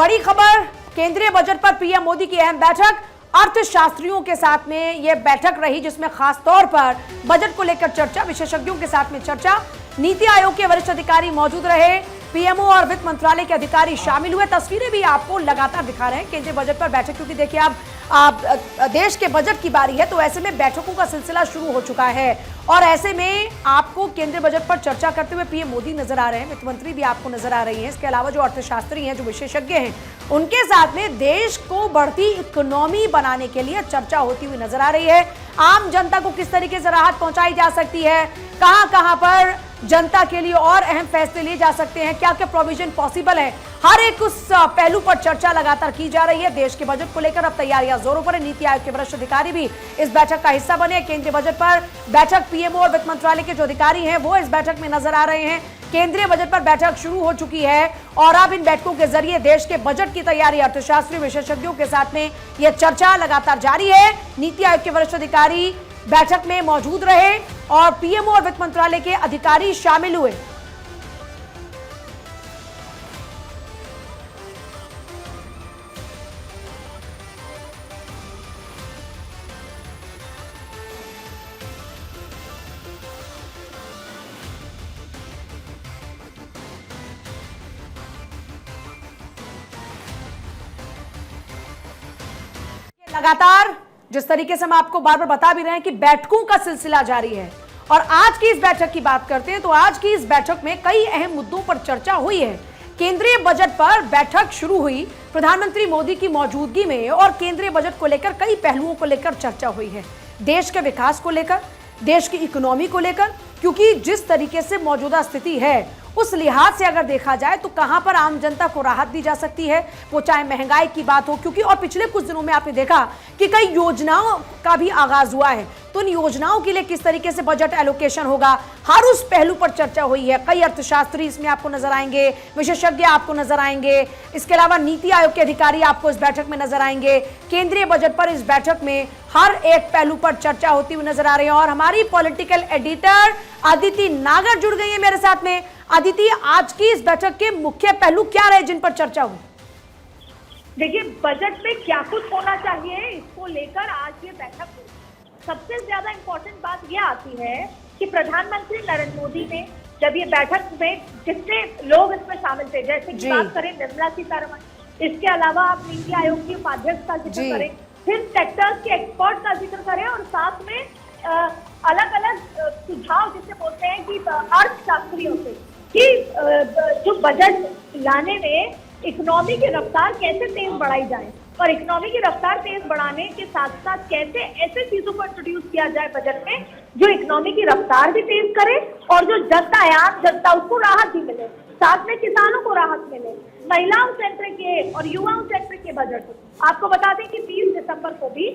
बड़ी खबर, केंद्रीय बजट पर पीएम मोदी की अहम बैठक। अर्थशास्त्रियों के साथ में यह बैठक रही जिसमें खास तौर पर बजट को लेकर चर्चा, विशेषज्ञों के साथ में चर्चा। नीति आयोग के वरिष्ठ अधिकारी मौजूद रहे, पीएमओ और वित्त मंत्रालय के अधिकारी शामिल हुए। तस्वीरें भी आपको लगातार दिखा रहे हैं केंद्रीय बजट पर बैठक, क्योंकि देखिए अब देश के बजट की बारी है, तो ऐसे में बैठकों का सिलसिला शुरू हो चुका है और ऐसे में आपको केंद्रीय बजट पर चर्चा करते हुए पीएम मोदी नजर आ रहे हैं, वित्त मंत्री भी आपको नजर आ रही हैं। इसके अलावा जो अर्थशास्त्री हैं, जो विशेषज्ञ हैं, उनके साथ में देश को बढ़ती इकोनॉमी बनाने के लिए चर्चा होती हुई नजर आ रही है। आम जनता को किस तरीके से राहत पहुंचाई जा सकती है, कहां पर जनता के लिए और अहम फैसले लिए जा सकते हैं, क्या क्या प्रोविजन पॉसिबल है, हर एक उस पहलू पर चर्चा लगातार की जा रही है। देश के बजट को लेकर अब तैयारियां जोरों पर है। नीति आयोग के वरिष्ठ अधिकारी भी इस बैठक का हिस्सा बने। केंद्रीय बजट पर बैठक, पीएमओ और वित्त मंत्रालय के जो अधिकारी हैं वो इस बैठक में नजर आ रहे हैं। केंद्रीय बजट पर बैठक शुरू हो चुकी है और अब इन बैठकों के जरिए देश के बजट की तैयारी, अर्थशास्त्री विशेषज्ञों के साथ में यह चर्चा लगातार जारी है। नीति आयोग के वरिष्ठ अधिकारी बैठक में मौजूद रहे और पीएमओ और वित्त मंत्रालय के अधिकारी शामिल हुए। लगातार जिस तरीके से हम आपको बार बार बता भी रहे हैं कि बैठकों का सिलसिला जारी है और आज की इस बैठक की बात करते हैं तो आज की इस बैठक में कई अहम मुद्दों पर चर्चा हुई है। केंद्रीय बजट पर बैठक शुरू हुई प्रधानमंत्री मोदी की मौजूदगी में और केंद्रीय बजट को लेकर कई पहलुओं को लेकर चर्चा हुई है। देश के विकास को लेकर, देश की इकोनॉमी को लेकर, क्योंकि जिस तरीके से मौजूदा स्थिति है उस लिहाज से अगर देखा जाए तो कहां पर आम जनता को राहत दी जा सकती है, वो चाहे महंगाई की बात हो, क्योंकि और पिछले कुछ दिनों में आपने देखा कि कई योजनाओं का भी आगाज हुआ है, तो इन योजनाओं के लिए किस तरीके से बजट एलोकेशन होगा, हर उस पहलू पर चर्चा हुई है। कई अर्थशास्त्री इसमें आपको नजर आएंगे, विशेषज्ञ आपको नजर आएंगे, इसके अलावा नीति आयोग के अधिकारी आपको इस बैठक में नजर आएंगे। केंद्रीय बजट पर इस बैठक में हर एक पहलू पर चर्चा होती हुई नजर आ रही है और हमारी पॉलिटिकल एडिटर अदिति नागर जुड़ गई है मेरे साथ में। अदिति, आज की इस बैठक के मुख्य पहलू क्या रहे जिन पर चर्चा हुई? देखिए, बजट में क्या कुछ होना चाहिए इसको लेकर आज ये बैठक हुई। सबसे ज्यादा इम्पोर्टेंट बात ये आती है कि प्रधानमंत्री नरेंद्र मोदी ने जब ये बैठक में जितने लोग इसमें शामिल थे, जैसे कि बात करें निर्मला सीतारमण, इसके अलावा आप नीति आयोग की उपाध्यक्ष का जिक्र करें, फिर सेक्टर्स के एक्सपर्ट का जिक्र करें और साथ में अलग अलग सुझाव जिसे बोलते हैं कि अर्थशास्त्रियों से कि जो बजट लाने में इकोनॉमी की रफ्तार कैसे तेज बढ़ाई जाए और इकोनॉमी की रफ्तार तेज बढ़ाने के साथ साथ कैसे ऐसे चीजों को इंट्रोड्यूस किया जाए बजट में जो इकोनॉमी की रफ्तार भी तेज करे और जो जनता है, आम जनता, उसको राहत भी मिले, साथ में किसानों को राहत मिले, महिलाओं सेंटर के और युवाओं सेंटर के बजट। आपको बता दें कि 30 दिसंबर को भी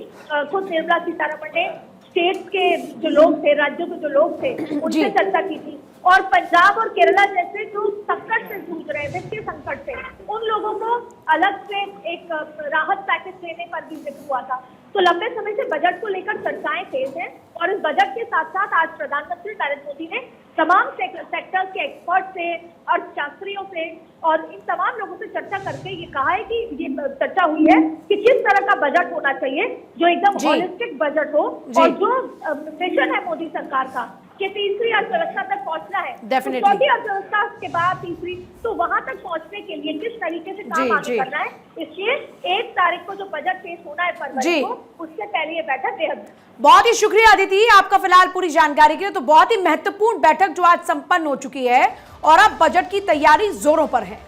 खुद निर्मला सीतारमण ने स्टेट के जो लोग थे, राज्यों के जो लोग थे, उनसे चर्चा की थी और पंजाब और केरला जैसे जो संकट से जूझ रहे, वित्तीय संकट से, उन लोगों को अलग से एक राहत पैकेज देने पर भी जिक्र हुआ था। तो लंबे समय से बजट को लेकर चर्चाएं तेज हैं और इस बजट के साथ साथ आज प्रधानमंत्री नरेंद्र मोदी ने तमाम सेक्टर्स के एक्सपर्ट से, अर्थशास्त्रियों से और इन तमाम लोगों से चर्चा करके ये कहा है कि ये चर्चा हुई है कि किस तरह का बजट होना चाहिए जो एकदम होलिस्टिक बजट हो और जो मिशन है मोदी सरकार का कि तीसरी अर्थव्यवस्था तक पहुंचना है, चौथी अर्थव्यवस्था के बाद तीसरी, तो वहां तक पहुंचने के लिए किस तरीके से काम आगे करना है, इसलिए 1 तारीख को जो बजट पेश होना है फरवरी को, उससे पहले ये बैठक बेहद। बहुत ही शुक्रिया अदिति आपका फिलहाल पूरी जानकारी के लिए। तो बहुत ही महत्वपूर्ण बैठक जो आज संपन्न हो चुकी है और अब बजट की तैयारी जोरों पर है।